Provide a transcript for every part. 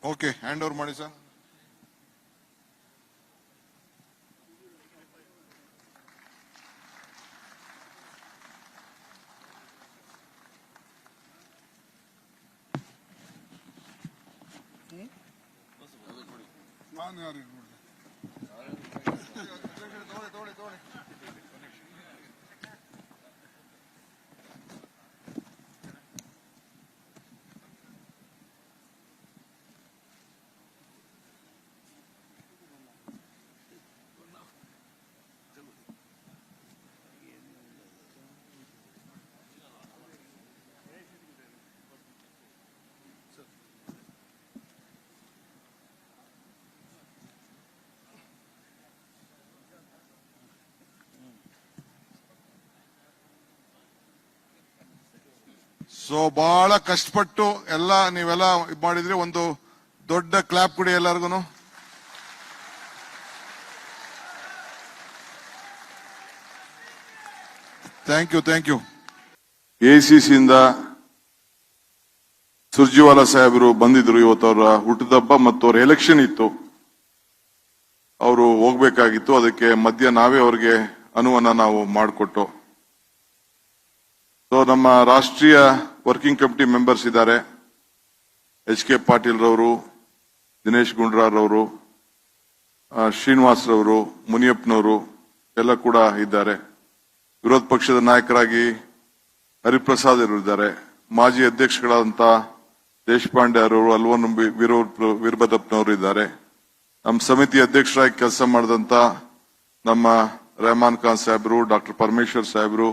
Okay, hand over ಮಾಡಿ sir. So ಬಹಳ ಕಷ್ಟಪಟ್ಟು ನೀವೆಲ್ಲ ಮಾಡಿದ್ರಿ. ಒಂದು ದೊಡ್ಡ ಕ್ಲಾಪ್ ಕೊಡಿ ಎಲ್ಲರಿಗೂ. Thank you. ಎಸಿಸಿಯಿಂದ ಸುರ್ಜಿವಾಲಾ ಸಾಹೇಬರು ಬಂದಿದ್ರು. ಇವತ್ತು ಅವರ ಹುಟ್ಟದಬ್ಬ ಮತ್ತು ಅವರ ಎಲೆಕ್ಷನ್ ಇತ್ತು. ಅವರು ಹೋಗ್ಬೇಕಾಗಿತ್ತು. ಅದಕ್ಕೆ ಮಧ್ಯ ನಾವೇ ಅವರಿಗೆ ಅನುವನ್ನ ನಾವು ಮಾಡಿಕೊಟ್ಟು. ಸೊ ನಮ್ಮ ರಾಷ್ಟ್ರೀಯ ವರ್ಕಿಂಗ್ ಕಮಿಟಿ ಮೆಂಬರ್ಸ್ ಇದ್ದಾರೆ. HK ಪಾಟೀಲ್ ರವರು, ದಿನೇಶ್ ಗುಂಡ್ರಾರ್ ಅವರು, ಶ್ರೀನಿವಾಸ್ ರವರು, ಮುನಿಯಪ್ಪನವರು ಎಲ್ಲ ಕೂಡ ಇದ್ದಾರೆ. ವಿರೋಧ ಪಕ್ಷದ ನಾಯಕರಾಗಿ ಹರಿಪ್ರಸಾದ್ ಅವರು ಇದ್ದಾರೆ. ಮಾಜಿ ಅಧ್ಯಕ್ಷಗಳಾದಂತ ದೇಶಪಾಂಡೆ ಅವರು, ಅಲ್ವನ್ ವೀರಭದ್ರಪ್ಪನವರು ಇದ್ದಾರೆ. ನಮ್ಮ ಸಮಿತಿ ಅಧ್ಯಕ್ಷರಾಗಿ ಕೆಲಸ ಮಾಡಿದಂತ ನಮ್ಮ ರೆಹಮಾನ್ ಖಾನ್ ಸಾಹೇಬರು, ಡಾಕ್ಟರ್ ಪರಮೇಶ್ವರ್ ಸಾಹೇಬರು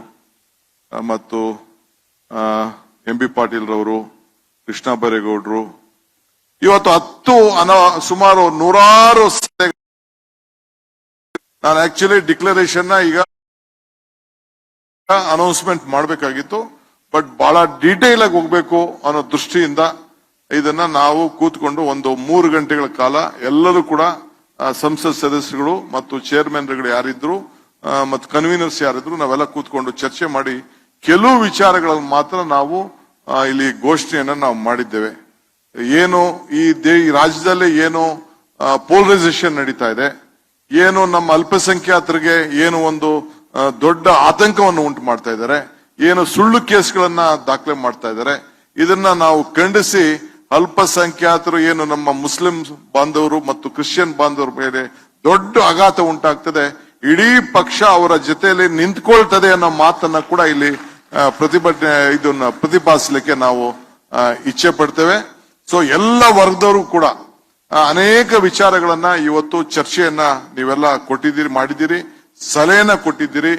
ಮತ್ತು MB ಪಾಟೀಲ್ ರವರು, ಕೃಷ್ಣ ಬೈರೇಗೌಡರು, ಇವತ್ತು ಸುಮಾರು 100 ನಾನು ಆಕ್ಚುಲಿ ಡಿಕ್ಲರೇಷನ್ ಈಗ ಅನೌನ್ಸ್ಮೆಂಟ್ ಮಾಡಬೇಕಾಗಿತ್ತು. ಬಟ್ ಬಹಳ ಡೀಟೇಲ್ ಆಗಿ ಹೋಗ್ಬೇಕು ಅನ್ನೋ ದೃಷ್ಟಿಯಿಂದ ಇದನ್ನ ನಾವು ಕೂತ್ಕೊಂಡು ಒಂದು 3 ಗಂಟೆಗಳ ಕಾಲ ಎಲ್ಲರೂ ಕೂಡ ಸಂಸತ್ ಸದಸ್ಯರುಗಳು ಮತ್ತು ಚೇರ್ಮನ್ಗಳು ಯಾರಿದ್ರು ಮತ್ತು ಕನ್ವೀನರ್ಸ್ ಯಾರಿದ್ರು ನಾವೆಲ್ಲ ಕೂತ್ಕೊಂಡು ಚರ್ಚೆ ಮಾಡಿ ಕೆಲವು ವಿಚಾರಗಳನ್ನು ಮಾತ್ರ ನಾವು ಇಲ್ಲಿ ಘೋಷಣೆಯನ್ನ ನಾವು ಮಾಡಿದ್ದೇವೆ. ಏನು ಈ ರಾಜ್ಯದಲ್ಲಿ ಏನು ಪೋಲರೈಸೇಷನ್ ನಡೀತಾ ಇದೆ, ಏನು ನಮ್ಮ ಅಲ್ಪಸಂಖ್ಯಾತರಿಗೆ ಏನು ಒಂದು ದೊಡ್ಡ ಆತಂಕವನ್ನು ಉಂಟು ಮಾಡ್ತಾ ಇದ್ದಾರೆ, ಏನು ಸುಳ್ಳು ಕೇಸ್ಗಳನ್ನ ದಾಖಲೆ ಮಾಡ್ತಾ ಇದ್ದಾರೆ, ಇದನ್ನ ನಾವು ಖಂಡಿಸಿ ಅಲ್ಪಸಂಖ್ಯಾತರು ಏನು ನಮ್ಮ ಮುಸ್ಲಿಂ ಬಾಂಧವರು ಮತ್ತು ಕ್ರಿಶ್ಚಿಯನ್ ಬಾಂಧವರ ಮೇಲೆ ದೊಡ್ಡ ಆಘಾತ ಉಂಟಾಗ್ತದೆ, ಇಡೀ ಪಕ್ಷ ಅವರ ಜೊತೆಯಲ್ಲಿ ನಿಂತ್ಕೊಳ್ತದೆ ಅನ್ನೋ ಮಾತನ್ನ ಕೂಡ ಇಲ್ಲಿ ಇದನ್ನ ಪ್ರತಿಪಾದಿಸಲಿಕ್ಕೆ ನಾವು ಇಚ್ಛೆ ಪಡ್ತೇವೆ. ಸೊ ಎಲ್ಲ ವರ್ಗದವರು ಕೂಡ ಅನೇಕ ವಿಚಾರಗಳನ್ನ ಇವತ್ತು ಚರ್ಚೆಯನ್ನ ನೀವೆಲ್ಲ ಮಾಡಿದ್ದೀರಿ, ಸಲಹೆಯನ್ನ ಕೊಟ್ಟಿದ್ದೀರಿ.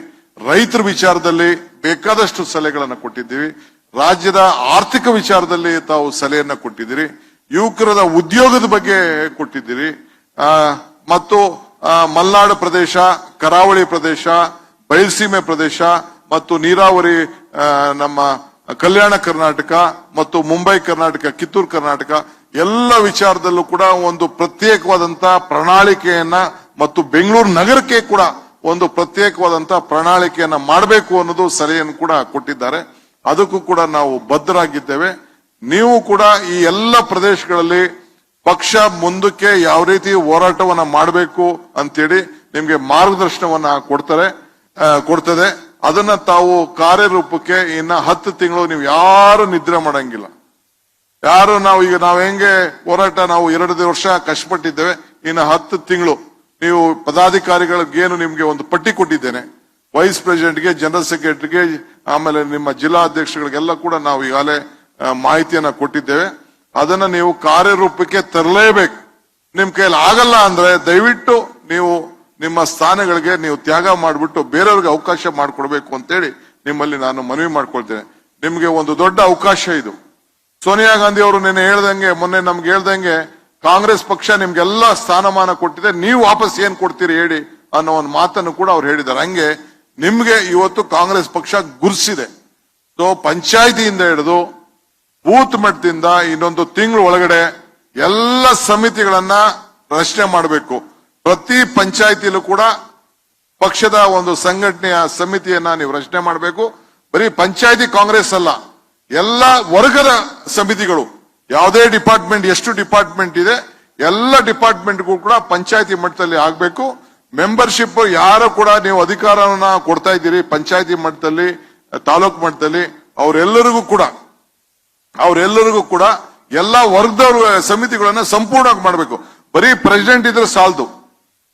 ರೈತರ ವಿಚಾರದಲ್ಲಿ ಬೇಕಾದಷ್ಟು ಸಲಹೆಗಳನ್ನ ಕೊಟ್ಟಿದ್ದೀವಿ. ರಾಜ್ಯದ ಆರ್ಥಿಕ ವಿಚಾರದಲ್ಲಿ ತಾವು ಸಲಹೆಯನ್ನ ಕೊಟ್ಟಿದ್ದೀರಿ. ಯುವಕರ ಉದ್ಯೋಗದ ಬಗ್ಗೆ ಕೊಟ್ಟಿದ್ದೀರಿ. ಮತ್ತು ಮಲೆನಾಡು ಪ್ರದೇಶ, ಕರಾವಳಿ ಪ್ರದೇಶ, ಬಯಲುಸೀಮೆ ಪ್ರದೇಶ ಮತ್ತು ನೀರಾವರಿ ನಮ್ಮ ಕಲ್ಯಾಣ ಕರ್ನಾಟಕ ಮತ್ತು ಮುಂಬೈ ಕರ್ನಾಟಕ, ಕಿತ್ತೂರು ಕರ್ನಾಟಕ ಎಲ್ಲ ವಿಚಾರದಲ್ಲೂ ಕೂಡ ಒಂದು ಪ್ರತ್ಯೇಕವಾದಂತ ಪ್ರಣಾಳಿಕೆಯನ್ನ ಮತ್ತು ಬೆಂಗಳೂರು ನಗರಕ್ಕೆ ಕೂಡ ಒಂದು ಪ್ರತ್ಯೇಕವಾದಂತ ಪ್ರಣಾಳಿಕೆಯನ್ನ ಮಾಡಬೇಕು ಅನ್ನೋದು ಸಲಹೆಯನ್ನು ಕೂಡ ಕೊಟ್ಟಿದ್ದಾರೆ. ಅದಕ್ಕೂ ಕೂಡ ನಾವು ಬದ್ಧರಾಗಿದ್ದೇವೆ. ನೀವು ಕೂಡ ಈ ಎಲ್ಲ ಪ್ರದೇಶಗಳಲ್ಲಿ ಪಕ್ಷ ಮುಂದಕ್ಕೆ ಯಾವ ರೀತಿ ಹೋರಾಟವನ್ನ ಮಾಡಬೇಕು ಅಂತೇಳಿ ನಿಮ್ಗೆ ಮಾರ್ಗದರ್ಶನವನ್ನ ಕೊಡ್ತದೆ. ಅದನ್ನ ತಾವು ಕಾರ್ಯರೂಪಕ್ಕೆ ಇನ್ನ 10 ತಿಂಗಳು ನೀವು ಯಾರು ನಿದ್ರೆ ಮಾಡಂಗಿಲ್ಲ. ಯಾರು ನಾವು ಹೆಂಗೆ ಹೋರಾಟ ನಾವು 2 ವರ್ಷ ಕಷ್ಟಪಟ್ಟಿದ್ದೇವೆ, ಇನ್ನು 10 ತಿಂಗಳು ನೀವು ಪದಾಧಿಕಾರಿಗಳಿಗೇನು ನಿಮ್ಗೆ ಒಂದು ಪಟ್ಟಿ ಕೊಟ್ಟಿದ್ದೇನೆ. ವೈಸ್ ಪ್ರೆಸಿಡೆಂಟ್ಗೆ, ಜನರಲ್ ಸೆಕ್ರೆಟರಿಗೆ, ಆಮೇಲೆ ನಿಮ್ಮ ಜಿಲ್ಲಾ ಅಧ್ಯಕ್ಷಗಳಿಗೆಲ್ಲ ಕೂಡ ನಾವು ಈಗಾಗಲೇ ಮಾಹಿತಿಯನ್ನ ಕೊಟ್ಟಿದ್ದೇವೆ. ಅದನ್ನ ನೀವು ಕಾರ್ಯರೂಪಕ್ಕೆ ತರಲೇಬೇಕು. ನಿಮ್ ಕೈಯಲ್ಲಿ ಆಗಲ್ಲ ಅಂದ್ರೆ ದಯವಿಟ್ಟು ನೀವು ನಿಮ್ಮ ಸ್ಥಾನಗಳಿಗೆ ನೀವು ತ್ಯಾಗ ಮಾಡಿಬಿಟ್ಟು ಬೇರೆಯವ್ರಿಗೆ ಅವಕಾಶ ಮಾಡಿಕೊಡ್ಬೇಕು ಅಂತೇಳಿ ನಿಮ್ಮಲ್ಲಿ ನಾನು ಮನವಿ ಮಾಡ್ಕೊಳ್ತೇನೆ. ನಿಮ್ಗೆ ಒಂದು ದೊಡ್ಡ ಅವಕಾಶ ಇದು. ಸೋನಿಯಾ ಗಾಂಧಿ ಅವರು ಮೊನ್ನೆ ನಮ್ಗೆ ಹೇಳ್ದಂಗೆ ಕಾಂಗ್ರೆಸ್ ಪಕ್ಷ ನಿಮ್ಗೆಲ್ಲ ಸ್ಥಾನಮಾನ ಕೊಟ್ಟಿದೆ, ನೀವು ವಾಪಸ್ ಏನ್ ಕೊಡ್ತೀರಿ ಹೇಳಿ ಅನ್ನೋ ಒಂದು ಮಾತನ್ನು ಕೂಡ ಅವ್ರು ಹೇಳಿದ್ದಾರೆ. ಹಂಗೆ ನಿಮ್ಗೆ ಇವತ್ತು ಕಾಂಗ್ರೆಸ್ ಪಕ್ಷ ಗುರ್ಸಿದೆ. ಸೊ ಪಂಚಾಯಿತಿಯಿಂದ ಹಿಡಿದು ಬೂತ್ ಮಟ್ಟದಿಂದ ಇನ್ನೊಂದು ತಿಂಗಳು ಒಳಗಡೆ ಎಲ್ಲ ಸಮಿತಿಗಳನ್ನ ರಚನೆ ಮಾಡಬೇಕು. ಪ್ರತಿ ಪಂಚಾಯಿತಿಯಲ್ಲೂ ಕೂಡ ಪಕ್ಷದ ಒಂದು ಸಂಘಟನೆಯ ಸಮಿತಿಯನ್ನ ನೀವು ರಚನೆ ಮಾಡಬೇಕು. ಬರೀ ಪಂಚಾಯಿತಿ ಕಾಂಗ್ರೆಸ್ ಅಲ್ಲ, ಎಲ್ಲ ವರ್ಗದ ಸಮಿತಿಗಳು, ಯಾವುದೇ ಡಿಪಾರ್ಟ್ಮೆಂಟ್ ಎಷ್ಟು ಡಿಪಾರ್ಟ್ಮೆಂಟ್ ಇದೆ ಎಲ್ಲ ಡಿಪಾರ್ಟ್ಮೆಂಟ್ಗೂ ಕೂಡ ಪಂಚಾಯತಿ ಮಟ್ಟದಲ್ಲಿ ಆಗ್ಬೇಕು. ಮೆಂಬರ್ಶಿಪ್ ಯಾರು ಕೂಡ ನೀವು ಅಧಿಕಾರವನ್ನ ಕೊಡ್ತಾ ಇದ್ದೀರಿ ಪಂಚಾಯತಿ ಮಟ್ಟದಲ್ಲಿ ತಾಲೂಕು ಮಟ್ಟದಲ್ಲಿ ಅವರೆಲ್ಲರಿಗೂ ಕೂಡ ಎಲ್ಲಾ ವರ್ಗದವರು ಸಮಿತಿಗಳನ್ನ ಸಂಪೂರ್ಣವಾಗಿ ಮಾಡಬೇಕು. ಬರೀ ಪ್ರೆಸಿಡೆಂಟ್ ಇದ್ರೆ ಸಾಲದು.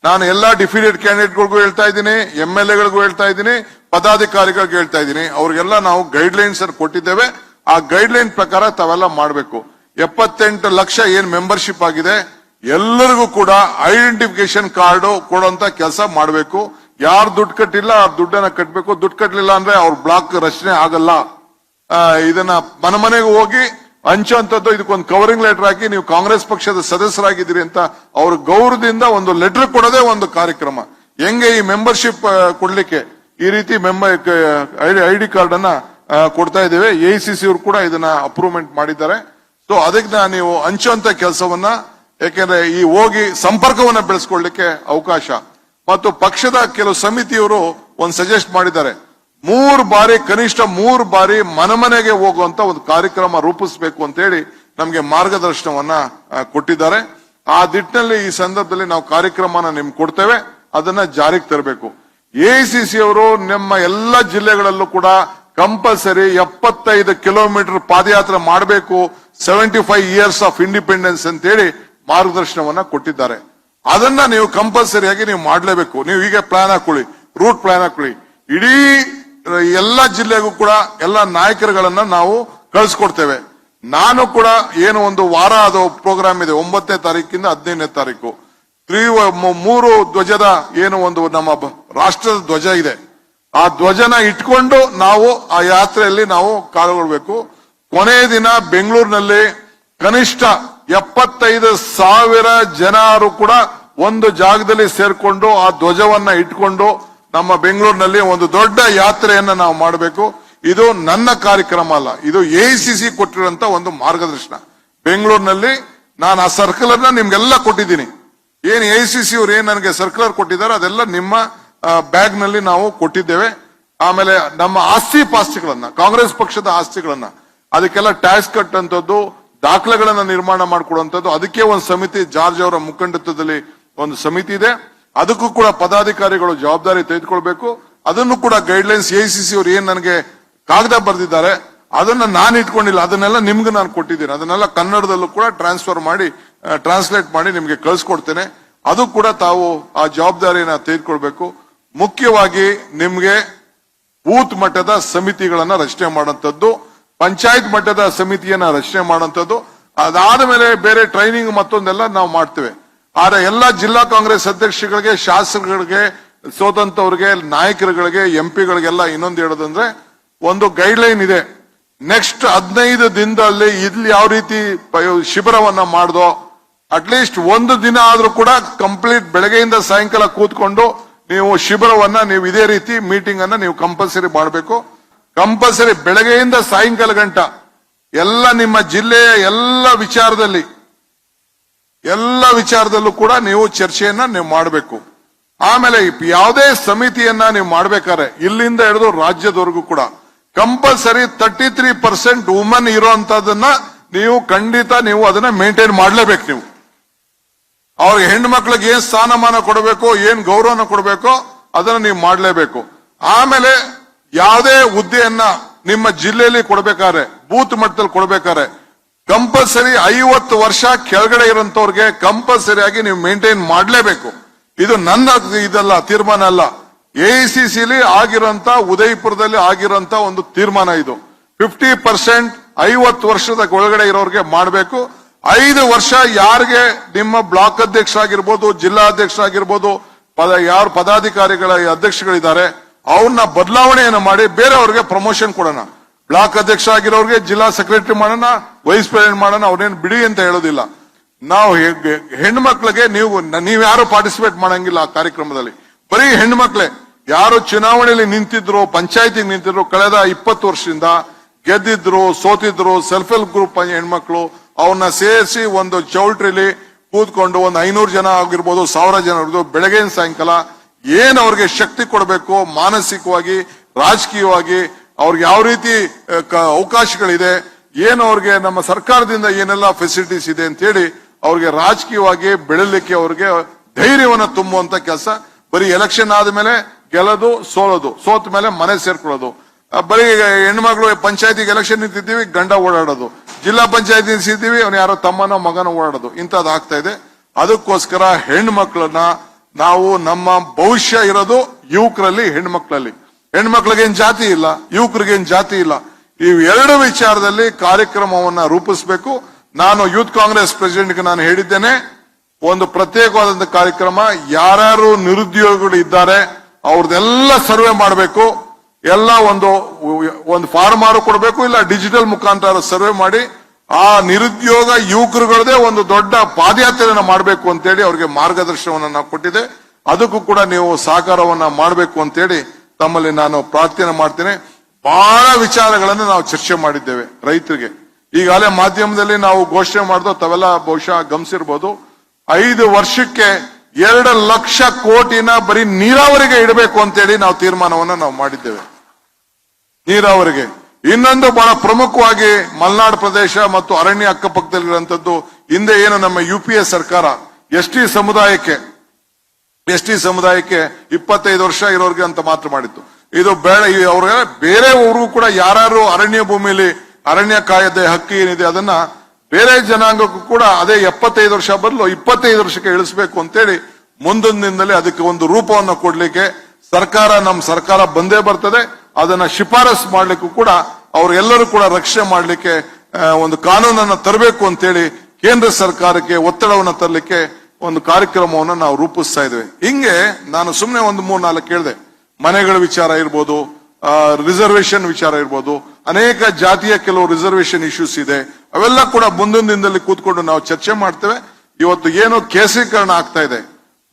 ನಾನು ಎಲ್ಲಾ ಡಿಫಿಡೆಡ್ ಕ್ಯಾಂಡಿಡೇಟ್ಗಳಿಗೂ ಹೇಳ್ತಾ ಇದ್ದೀನಿ, MLAಗಳಿಗೂ ಹೇಳ್ತಾ ಇದ್ದೀನಿ, ಪದಾಧಿಕಾರಿಗಳಿಗೆ ಹೇಳ್ತಾ ಇದ್ದೀನಿ. ಅವ್ರಿಗೆಲ್ಲ ನಾವು ಗೈಡ್ ಲೈನ್ಸ್ ಕೊಟ್ಟಿದ್ದೇವೆ. ಆ ಗೈಡ್ ಲೈನ್ ಪ್ರಕಾರ ತಾವೆಲ್ಲ ಮಾಡಬೇಕು. 78 ಲಕ್ಷ ಏನ್ ಮೆಂಬರ್ಶಿಪ್ ಆಗಿದೆ ಎಲ್ಲರಿಗೂ ಕೂಡ ಐಡೆಂಟಿಫಿಕೇಶನ್ ಕಾರ್ಡ್ ಕೊಡುವಂತ ಕೆಲಸ ಮಾಡಬೇಕು. ಯಾರು ದುಡ್ಡು ಕಟ್ಟಿಲ್ಲ ಅವ್ರ ದುಡ್ಡನ್ನ ಕಟ್ಟಬೇಕು. ದುಡ್ಡು ಕಟ್ಟಲಿಲ್ಲ ಅಂದ್ರೆ ಅವ್ರ ಬ್ಲಾಕ್ ರಚನೆ ಆಗಲ್ಲ. ಇದನ್ನ ಮನೆಗೆ ಹೋಗಿ ಹಂಚುವಂತದ್ದು. ಇದಕ್ಕೊಂದು ಕವರಿಂಗ್ ಲೆಟರ್ ಹಾಕಿ ನೀವು ಕಾಂಗ್ರೆಸ್ ಪಕ್ಷದ ಸದಸ್ಯರಾಗಿದ್ದೀರಿ ಅಂತ ಅವ್ರ ಗೌರವದಿಂದ ಒಂದು ಲೆಟರ್ ಕೊಡೋದೇ ಒಂದು ಕಾರ್ಯಕ್ರಮ. ಹೆಂಗೆ ಈ ಮೆಂಬರ್ಶಿಪ್ ಕೊಡ್ಲಿಕ್ಕೆ ಈ ರೀತಿ ಐಡಿ ಕಾರ್ಡ್ ಅನ್ನ ಕೊಡ್ತಾ ಇದ್ದೇವೆ. AICC ಅವರು ಕೂಡ ಇದನ್ನ ಅಪ್ರೂವ್ಮೆಂಟ್ ಮಾಡಿದ್ದಾರೆ. ಸೊ ಅದಕ್ಕೆ ನೀವು ಹಂಚುವಂತ ಕೆಲಸವನ್ನ, ಯಾಕೆಂದ್ರೆ ಈ ಹೋಗಿ ಸಂಪರ್ಕವನ್ನ ಬೆಳೆಸ್ಕೊಳ್ಳಿಕ್ಕೆ ಅವಕಾಶ. ಮತ್ತು ಪಕ್ಷದ ಕೆಲವು ಸಮಿತಿಯವರು ಒಂದು ಸಜೆಸ್ಟ್ ಮಾಡಿದ್ದಾರೆ, 3 ಬಾರಿ ಕನಿಷ್ಠ 3 ಬಾರಿ ಮನೆಗೆ ಹೋಗುವಂತ ಒಂದು ಕಾರ್ಯಕ್ರಮ ರೂಪಿಸಬೇಕು ಅಂತ ಹೇಳಿ ನಮ್ಗೆ ಮಾರ್ಗದರ್ಶನವನ್ನ ಕೊಟ್ಟಿದ್ದಾರೆ. ಆ ನಿಟ್ಟಿನಲ್ಲಿ ಈ ಸಂದರ್ಭದಲ್ಲಿ ನಾವು ಕಾರ್ಯಕ್ರಮನ ನಿಮ್ಗೆ ಕೊಡ್ತೇವೆ, ಅದನ್ನ ಜಾರಿಗೆ ತರಬೇಕು. AICC ಅವರು ನಮ್ಮ ಎಲ್ಲ ಜಿಲ್ಲೆಗಳಲ್ಲೂ ಕೂಡ ಕಂಪಲ್ಸರಿ 75 ಕಿಲೋಮೀಟರ್ ಪಾದಯಾತ್ರೆ ಮಾಡಬೇಕು, 75 ಇಯರ್ಸ್ ಆಫ್ ಇಂಡಿಪೆಂಡೆನ್ಸ್ ಅಂತ ಹೇಳಿ ಮಾರ್ಗದರ್ಶನವನ್ನ ಕೊಟ್ಟಿದ್ದಾರೆ. ಅದನ್ನ ನೀವು ಕಂಪಲ್ಸರಿಯಾಗಿ ನೀವು ಮಾಡಲೇಬೇಕು. ನೀವು ಈಗ ಪ್ಲಾನ್ ಹಾಕೊಳ್ಳಿ, ರೂಟ್ ಪ್ಲಾನ್ ಹಾಕೊಳ್ಳಿ. ಇಡೀ ಎಲ್ಲ ಜಿಲ್ಲೆಗೂ ಕೂಡ ಎಲ್ಲ ನಾಯಕರುಗಳನ್ನ ನಾವು ಕಳಿಸ್ಕೊಡ್ತೇವೆ. ನಾನು ಕೂಡ ಏನು ಒಂದು ವಾರ ಅದು ಪ್ರೋಗ್ರಾಮ್ ಇದೆ, 9ನೇ ತಾರೀಕಿಂದ 15ನೇ ತಾರೀಕು 3 ಧ್ವಜದ ಏನು ಒಂದು ನಮ್ಮ ರಾಷ್ಟ್ರದ ಧ್ವಜ ಇದೆ. ಆ ಧ್ವಜನ ಇಟ್ಕೊಂಡು ನಾವು ಆ ಯಾತ್ರೆಯಲ್ಲಿ ನಾವು ಪಾಲ್ಗೊಳ್ಬೇಕು. ಕೊನೆಯ ದಿನ ಬೆಂಗಳೂರಿನಲ್ಲಿ ಕನಿಷ್ಠ 75,000 ಜನರು ಕೂಡ ಒಂದು ಜಾಗದಲ್ಲಿ ಸೇರ್ಕೊಂಡು ಆ ಧ್ವಜವನ್ನ ಇಟ್ಕೊಂಡು ನಮ್ಮ ಬೆಂಗಳೂರಿನಲ್ಲಿ ಒಂದು ದೊಡ್ಡ ಯಾತ್ರೆಯನ್ನ ನಾವು ಮಾಡಬೇಕು. ಇದು ನನ್ನ ಕಾರ್ಯಕ್ರಮ ಅಲ್ಲ, ಇದು AICC ಕೊಟ್ಟಿರುವಂತ ಒಂದು ಮಾರ್ಗದರ್ಶನ. ಬೆಂಗಳೂರಿನಲ್ಲಿ ನಾನು ಆ ಸರ್ಕ್ಯುಲರ್ ನಿಮ್ಗೆಲ್ಲ ಕೊಟ್ಟಿದ್ದೀನಿ. ಏನ್ AICC ಅವ್ರು ಏನ್ ನನಗೆ ಸರ್ಕ್ಯುಲರ್ ಕೊಟ್ಟಿದ್ದಾರೆ ಅದೆಲ್ಲ ನಿಮ್ಮ ಬ್ಯಾಗ್ ನಲ್ಲಿ ನಾವು ಕೊಟ್ಟಿದ್ದೇವೆ. ಆಮೇಲೆ ನಮ್ಮ ಆಸ್ತಿ ಪಾಸ್ತಿಗಳನ್ನ, ಕಾಂಗ್ರೆಸ್ ಪಕ್ಷದ ಆಸ್ತಿಗಳನ್ನ ಅದಕ್ಕೆಲ್ಲ ಟ್ಯಾಕ್ಸ್ ಕಟ್ಟಂತದ್ದು, ದಾಖಲೆಗಳನ್ನ ನಿರ್ಮಾಣ ಮಾಡಿಕೊಡುವಂತದ್ದು, ಅದಕ್ಕೆ ಒಂದು ಸಮಿತಿ ಜಾರ್ಜ್ ಅವರ ಮುಖಂಡತ್ವದಲ್ಲಿ ಒಂದು ಸಮಿತಿ ಇದೆ. ಅದಕ್ಕೂ ಕೂಡ ಪದಾಧಿಕಾರಿಗಳು ಜವಾಬ್ದಾರಿ ತೆಗೆದುಕೊಳ್ಬೇಕು. ಅದನ್ನು ಕೂಡ ಗೈಡ್ ಲೈನ್ಸ್ AICC ಅವರು ಏನ್ ನನಗೆ ಕಾಗದ ಬರೆದಿದ್ದಾರೆ ಅದನ್ನ ನಾನು ಇಟ್ಕೊಂಡಿಲ್ಲ, ಅದನ್ನೆಲ್ಲ ನಿಮ್ಗೆ ನಾನು ಕೊಟ್ಟಿದ್ದೀನಿ. ಅದನ್ನೆಲ್ಲ ಕನ್ನಡದಲ್ಲೂ ಕೂಡ ಟ್ರಾನ್ಸ್ಲೇಟ್ ಮಾಡಿ ನಿಮ್ಗೆ ಕಳಿಸ್ಕೊಡ್ತೇನೆ. ಅದು ಕೂಡ ತಾವು ಆ ಜವಾಬ್ದಾರಿಯನ್ನ ತೆಗೆದುಕೊಳ್ಬೇಕು. ಮುಖ್ಯವಾಗಿ ನಿಮ್ಗೆ ಬೂತ್ ಮಟ್ಟದ ಸಮಿತಿಗಳನ್ನ ರಚನೆ ಮಾಡುವಂತದ್ದು, ಪಂಚಾಯತ್ ಮಟ್ಟದ ಸಮಿತಿಯನ್ನ ರಚನೆ ಮಾಡುವಂತದ್ದು, ಅದಾದ ಮೇಲೆ ಬೇರೆ ಟ್ರೈನಿಂಗ್ ಮತ್ತೊಂದೆಲ್ಲ ನಾವು ಮಾಡ್ತೇವೆ. ಆದ್ರೆ ಎಲ್ಲ ಜಿಲ್ಲಾ ಕಾಂಗ್ರೆಸ್ ಅಧ್ಯಕ್ಷಗಳಿಗೆ, ಶಾಸಕರಿಗೆ, ಸೋತಂತವ್ರಿಗೆ, ನಾಯಕರುಗಳಿಗೆ, MP ಗಳಿಗೆಲ್ಲ ಇನ್ನೊಂದು ಹೇಳೋದಂದ್ರೆ ಒಂದು ಗೈಡ್ ಲೈನ್ ಇದೆ. ನೆಕ್ಸ್ಟ್ 15 ದಿನದಲ್ಲಿ ಇಲ್ಲಿ ಯಾವ ರೀತಿ ಶಿಬಿರವನ್ನ ಮಾಡ್ದೋ ಅಟ್ಲೀಸ್ಟ್ ಒಂದು ದಿನ ಆದ್ರೂ ಕೂಡ ಕಂಪ್ಲೀಟ್ ಬೆಳಗ್ಗೆಯಿಂದ ಸಾಯಂಕಾಲ ಕೂತ್ಕೊಂಡು ನೀವು ಶಿಬಿರವನ್ನ ನೀವು ಇದೇ ರೀತಿ ಮೀಟಿಂಗ್ ಅನ್ನ ನೀವು ಕಂಪಲ್ಸರಿ ಮಾಡಬೇಕು. ಕಂಪಲ್ಸರಿ ಬೆಳಗ್ಗೆಯಿಂದ ಸಾಯಂಕಾಲ ಗಂಟ ಎಲ್ಲ ನಿಮ್ಮ ಜಿಲ್ಲೆಯ ಎಲ್ಲ ವಿಚಾರದಲ್ಲೂ ಕೂಡ ನೀವು ಚರ್ಚೆಯನ್ನ ನೀವು ಮಾಡಬೇಕು. ಆಮೇಲೆ ಯಾವುದೇ ಸಮಿತಿಯನ್ನ ನೀವು ಮಾಡ್ಬೇಕಾದ್ರೆ ಇಲ್ಲಿಂದ ಹಿಡಿದು ರಾಜ್ಯದವರೆಗೂ ಕೂಡ ಕಂಪಲ್ಸರಿ 33% ವುಮನ್ ಇರುವಂತದನ್ನ ನೀವು ಖಂಡಿತ ನೀವು ಅದನ್ನ ಮೇಂಟೈನ್ ಮಾಡಲೇಬೇಕು. ನೀವು ಅವ್ರಿಗೆ ಹೆಣ್ಣು ಮಕ್ಕಳಿಗೆ ಏನ್ ಸ್ಥಾನಮಾನ ಕೊಡಬೇಕು, ಏನ್ ಗೌರವನ ಕೊಡಬೇಕು ಅದನ್ನ ನೀವು ಮಾಡಲೇಬೇಕು. ಆಮೇಲೆ ಯಾವುದೇ ಹುದ್ದೆಯನ್ನ ನಿಮ್ಮ ಜಿಲ್ಲೆಯಲ್ಲಿ ಕೊಡಬೇಕಾದ್ರೆ, ಬೂತ್ ಮಟ್ಟದಲ್ಲಿ ಕೊಡಬೇಕಾದ್ರೆ ಕಂಪಲ್ಸರಿ 50 ವರ್ಷ ಕೆಳಗಡೆ ಇರೋಂತವ್ರಿಗೆ ಕಂಪಲ್ಸರಿ ಆಗಿ ನೀವು ಮೇಂಟೈನ್ ಮಾಡಲೇಬೇಕು. ಇದು ನನ್ನ ಇದಲ್ಲ, ತೀರ್ಮಾನ ಅಲ್ಲ. AICCಲಿ ಆಗಿರೋಂತ, ಉದಯಪುರದಲ್ಲಿ ಆಗಿರೋಂತ ಒಂದು ತೀರ್ಮಾನ ಇದು. 50% 50 ವರ್ಷದ ಒಳಗಡೆ ಇರೋರಿಗೆ ಮಾಡಬೇಕು. 5 ವರ್ಷ ಯಾರಿಗೆ ನಿಮ್ಮ ಬ್ಲಾಕ್ ಅಧ್ಯಕ್ಷ ಆಗಿರ್ಬೋದು, ಜಿಲ್ಲಾ ಅಧ್ಯಕ್ಷ ಆಗಿರ್ಬೋದು, ಯಾರು ಪದಾಧಿಕಾರಿಗಳ ಅಧ್ಯಕ್ಷಗಳಿದ್ದಾರೆ ಅವ್ರನ್ನ ಬದಲಾವಣೆಯನ್ನು ಮಾಡಿ ಬೇರೆಯವ್ರಿಗೆ ಪ್ರಮೋಷನ್ ಕೊಡೋಣ. ಬ್ಲಾಕ್ ಅಧ್ಯಕ್ಷ ಆಗಿರೋರಿಗೆ ಜಿಲ್ಲಾ ಸೆಕ್ರೆಟರಿ ಮಾಡೋಣ, ವೈಸ್ ಪ್ರೆಸಿಡೆಂಟ್ ಮಾಡೋಣ. ಅವ್ರೇನು ಬಿಡಿ ಅಂತ ಹೇಳೋದಿಲ್ಲ. ನಾವು ಹೆಣ್ಮಕ್ಳಿಗೆ ನೀವು ಯಾರು ಪಾರ್ಟಿಸಿಪೇಟ್ ಮಾಡಂಗಿಲ್ಲ ಆ ಕಾರ್ಯಕ್ರಮದಲ್ಲಿ. ಬರೀ ಹೆಣ್ಮಕ್ಳೇ ಯಾರು ಚುನಾವಣೆಯಲ್ಲಿ ನಿಂತಿದ್ರು, ಪಂಚಾಯತಿಗೆ ನಿಂತಿದ್ರು, ಕಳೆದ 20 ವರ್ಷದಿಂದ ಗೆದ್ದಿದ್ರು, ಸೋತಿದ್ರು, ಸೆಲ್ಫ್ ಹೆಲ್ಪ್ ಗ್ರೂಪ್ ಹೆಣ್ಮಕ್ಳು ಅವ್ರನ್ನ ಸೇರಿಸಿ ಒಂದು ಚೌಲ್ಟ್ರಿಲಿ ಕೂತ್ಕೊಂಡು ಒಂದು 500 ಜನ ಆಗಿರ್ಬೋದು, 1000 ಜನ ಇರ್ಬೋದು, ಬೆಳಗ್ಗೆ ಸಾಯಂಕಾಲ ಏನ್ ಅವ್ರಿಗೆ ಶಕ್ತಿ ಕೊಡಬೇಕು, ಮಾನಸಿಕವಾಗಿ, ರಾಜಕೀಯವಾಗಿ ಅವ್ರಿಗೆ ಯಾವ ರೀತಿ ಅವಕಾಶಗಳಿದೆ, ಏನು ಅವ್ರಿಗೆ ನಮ್ಮ ಸರ್ಕಾರದಿಂದ ಏನೆಲ್ಲ ಫೆಸಿಲಿಟೀಸ್ ಇದೆ ಅಂತ ಹೇಳಿ ಅವ್ರಿಗೆ ರಾಜಕೀಯವಾಗಿ ಬೆಳಲಿಕ್ಕೆ ಅವ್ರಿಗೆ ಧೈರ್ಯವನ್ನು ತುಂಬುವಂತ ಕೆಲಸ. ಬರೀ ಎಲೆಕ್ಷನ್ ಆದ್ಮೇಲೆ ಗೆಲ್ಲೋದು, ಸೋಲೋದು, ಸೋತ ಮೇಲೆ ಮನೆ ಸೇರ್ಕೊಳ್ಳೋದು. ಬರೀ ಹೆಣ್ಮಕ್ಳು ಪಂಚಾಯತಿಗೆ ಎಲೆಕ್ಷನ್ ನಿಂತಿದ್ದೀವಿ, ಗಂಡ ಓಡಾಡೋದು, ಜಿಲ್ಲಾ ಪಂಚಾಯತಿ ನಿಲ್ಸಿದ್ದೀವಿ, ಅವ್ನು ಯಾರೋ ತಮ್ಮನೋ ಮಗನೋ ಓಡಾಡೋದು, ಇಂಥದ್ದು ಆಗ್ತಾ ಇದೆ. ಅದಕ್ಕೋಸ್ಕರ ಹೆಣ್ಮಕ್ಳನ್ನ ನಾವು, ನಮ್ಮ ಭವಿಷ್ಯ ಇರೋದು ಯುವಕರಲ್ಲಿ, ಹೆಣ್ಮಕ್ಳಲ್ಲಿ. ಹೆಣ್ಮಕ್ಳಿಗೇನ್ ಜಾತಿ ಇಲ್ಲ, ಯುವಕರಿಗೇನ್ ಜಾತಿ ಇಲ್ಲ. ಈ ಎರಡು ವಿಚಾರದಲ್ಲಿ ಕಾರ್ಯಕ್ರಮವನ್ನ ರೂಪಿಸಬೇಕು. ನಾನು ಯೂತ್ ಕಾಂಗ್ರೆಸ್ ಪ್ರೆಸಿಡೆಂಟ್ಗೆ ನಾನು ಹೇಳಿದ್ದೇನೆ, ಒಂದು ಪ್ರತ್ಯೇಕವಾದಂತಹ ಕಾರ್ಯಕ್ರಮ, ಯಾರ್ಯಾರು ನಿರುದ್ಯೋಗಿಗಳು ಇದ್ದಾರೆ ಅವ್ರದ್ದೆಲ್ಲ ಸರ್ವೆ ಮಾಡಬೇಕು. ಎಲ್ಲ ಒಂದು ಫಾರ್ಮಾರು ಕೊಡಬೇಕು, ಇಲ್ಲ ಡಿಜಿಟಲ್ ಮುಖಾಂತರ ಸರ್ವೆ ಮಾಡಿ ಆ ನಿರುದ್ಯೋಗ ಯುವಕರುಗಳದೇ ಒಂದು ದೊಡ್ಡ ಪಾದಯಾತ್ರೆಯನ್ನ ಮಾಡಬೇಕು ಅಂತೇಳಿ ಅವ್ರಿಗೆ ಮಾರ್ಗದರ್ಶನವನ್ನ ನಾವು ಕೊಟ್ಟಿದೆ. ಅದಕ್ಕೂ ಕೂಡ ನೀವು ಸಹಕಾರವನ್ನ ಮಾಡಬೇಕು ಅಂತೇಳಿ ತಮ್ಮಲ್ಲಿ ನಾನು ಪ್ರಾರ್ಥನೆ ಮಾಡ್ತೇನೆ. ಬಹಳ ವಿಚಾರಗಳನ್ನು ನಾವು ಚರ್ಚೆ ಮಾಡಿದ್ದೇವೆ. ರೈತರಿಗೆ ಈಗಾಗಲೇ ಮಾಧ್ಯಮದಲ್ಲಿ ನಾವು ಘೋಷಣೆ ಮಾಡಿದ್ವು, ತಾವೆಲ್ಲ ಬಹುಶಃ ಗಮನಿಸಿರ್ಬೋದು. 5 ವರ್ಷಕ್ಕೆ 2 ಲಕ್ಷ ಕೋಟಿನ ಬರೀ ನೀರಾವರಿಗೆ ಇಡಬೇಕು ಅಂತೇಳಿ ನಾವು ತೀರ್ಮಾನವನ್ನ ನಾವು ಮಾಡಿದ್ದೇವೆ. ನೀರಾವರಿಗೆ ಇನ್ನೊಂದು ಬಹಳ ಪ್ರಮುಖವಾಗಿ ಮಲೆನಾಡು ಪ್ರದೇಶ ಮತ್ತು ಅರಣ್ಯ ಅಕ್ಕಪಕ್ಕದಲ್ಲಿರುವಂತದ್ದು, ಹಿಂದೆ ಏನು ನಮ್ಮ UPA ಸರ್ಕಾರ ಎಸ್ ಟಿ ಸಮುದಾಯಕ್ಕೆ 25 ವರ್ಷ ಇರೋರಿಗೆ ಅಂತ ಮಾತ್ರ ಮಾಡಿತ್ತು. ಇದು ಬೇಡ, ಅವ್ರಿಗೆ ಬೇರೆ ಊರಿಗೂ ಕೂಡ ಯಾರು ಅರಣ್ಯ ಭೂಮಿಯಲ್ಲಿ ಅರಣ್ಯ ಕಾಯ್ದೆ ಹಕ್ಕು ಏನಿದೆ ಅದನ್ನ ಬೇರೆ ಜನಾಂಗಕ್ಕೂ ಕೂಡ ಅದೇ 75 ವರ್ಷ ಬದಲು 25 ವರ್ಷಕ್ಕೆ ಇಳಿಸಬೇಕು ಅಂತೇಳಿ ಮುಂದಿನ ದಿನದಲ್ಲಿ ಅದಕ್ಕೆ ಒಂದು ರೂಪವನ್ನು ಕೊಡ್ಲಿಕ್ಕೆ ನಮ್ಮ ಸರ್ಕಾರ ಬಂದೇ ಬರ್ತದೆ. ಅದನ್ನ ಶಿಫಾರಸ್ ಮಾಡ್ಲಿಕ್ಕೂ ಕೂಡ ಅವರೆಲ್ಲರೂ ಕೂಡ ರಕ್ಷಣೆ ಮಾಡ್ಲಿಕ್ಕೆ ಒಂದು ಕಾನೂನನ್ನ ತರಬೇಕು ಅಂತೇಳಿ ಕೇಂದ್ರ ಸರ್ಕಾರಕ್ಕೆ ಒತ್ತಡವನ್ನು ತರಲಿಕ್ಕೆ ಒಂದು ಕಾರ್ಯಕ್ರಮವನ್ನು ನಾವು ರೂಪಿಸ್ತಾ ಇದ್ದೇವೆ. ಹಿಂಗೆ ನಾನು ಸುಮ್ಮನೆ ಒಂದು 3-4 ಕೇಳಿದೆ. ಮನೆಗಳ ವಿಚಾರ ಇರ್ಬೋದು, ರಿಸರ್ವೇಶನ್ ವಿಚಾರ ಇರ್ಬೋದು, ಅನೇಕ ಜಾತಿಯ ಕೆಲವು ರಿಸರ್ವೇಶನ್ ಇಶ್ಯೂಸ್ ಇದೆ. ಅವೆಲ್ಲ ಕೂಡ ಮುಂದಿನ ದಿನದಲ್ಲಿ ಕೂತ್ಕೊಂಡು ನಾವು ಚರ್ಚೆ ಮಾಡ್ತೇವೆ. ಇವತ್ತು ಏನು ಕೇಸರೀಕರಣ ಆಗ್ತಾ ಇದೆ,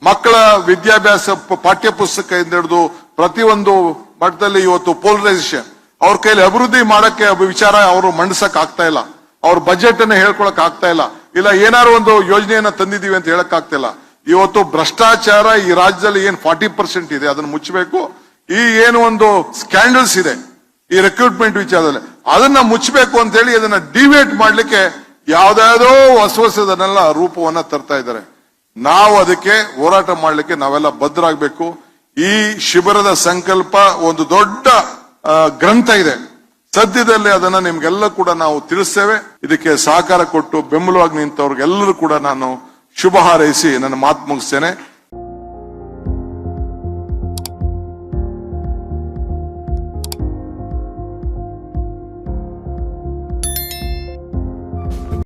ಮಕ್ಕಳ ವಿದ್ಯಾಭ್ಯಾಸ ಪಾಠ್ಯ ಪುಸ್ತಕದಿಂದ ಹಿಡಿದು ಪ್ರತಿಯೊಂದು ಮಟ್ಟದಲ್ಲಿ ಇವತ್ತು ಪೋಲರೈಸೇಷನ್, ಅವ್ರ ಕೈಲಿ ಅಭಿವೃದ್ಧಿ ಮಾಡಕ್ಕೆ ವಿಚಾರ ಅವರು ಮಂಡಿಸಕ್ ಆಗ್ತಾ ಇಲ್ಲ, ಅವ್ರ ಬಜೆಟ್ ಅನ್ನ ಹೇಳ್ಕೊಳಕ್ ಆಗ್ತಾ ಇಲ್ಲ, ಇಲ್ಲ ಏನಾದ್ರು ಒಂದು ಯೋಜನೆಯನ್ನ ತಂದಿದೀವಿ ಅಂತ ಹೇಳಕ್ ಆಗ್ತಾ ಇಲ್ಲ. ಇವತ್ತು ಭ್ರಷ್ಟಾಚಾರ ಈ ರಾಜ್ಯದಲ್ಲಿ ಏನ್ 40% ಇದೆ ಅದನ್ನ ಮುಚ್ಚಬೇಕು. ಈ ಏನು ಒಂದು ಸ್ಕ್ಯಾಂಡಲ್ಸ್ ಇದೆ ಈ ರಿಕ್ರೂಟ್ಮೆಂಟ್ ವಿಚಾರದಲ್ಲಿ, ಅದನ್ನ ಮುಚ್ಚಬೇಕು ಅಂತ ಹೇಳಿ ಅದನ್ನ ಡಿವೇಟ್ ಮಾಡ್ಲಿಕ್ಕೆ ಯಾವ್ದಾವುದೋ ಹೊಸದನ್ನೆಲ್ಲ ರೂಪವನ್ನ ತರ್ತಾ ಇದ್ದಾರೆ. ನಾವು ಅದಕ್ಕೆ ಹೋರಾಟ ಮಾಡ್ಲಿಕ್ಕೆ ನಾವೆಲ್ಲ ಬದ್ಧರಾಗಬೇಕು. ಈ ಶಿಬಿರದ ಸಂಕಲ್ಪ ಒಂದು ದೊಡ್ಡ ಗ್ರಂಥ ಇದೆ, ಸದ್ಯದಲ್ಲಿ ಅದನ್ನ ನಿಮ್ಗೆಲ್ಲ ಕೂಡ ನಾವು ತಿಳಿಸ್ತೇವೆ. ಇದಕ್ಕೆ ಸಹಕಾರ ಕೊಟ್ಟು ಬೆಂಬಲವಾಗಿ ನಿಂತವ್ರಿಗೆಲ್ಲರೂ ಕೂಡ ನಾನು ಶುಭ ಹಾರೈಸಿ ನನ್ನ ಮಾತು ಮುಗಿಸ್ತೇನೆ.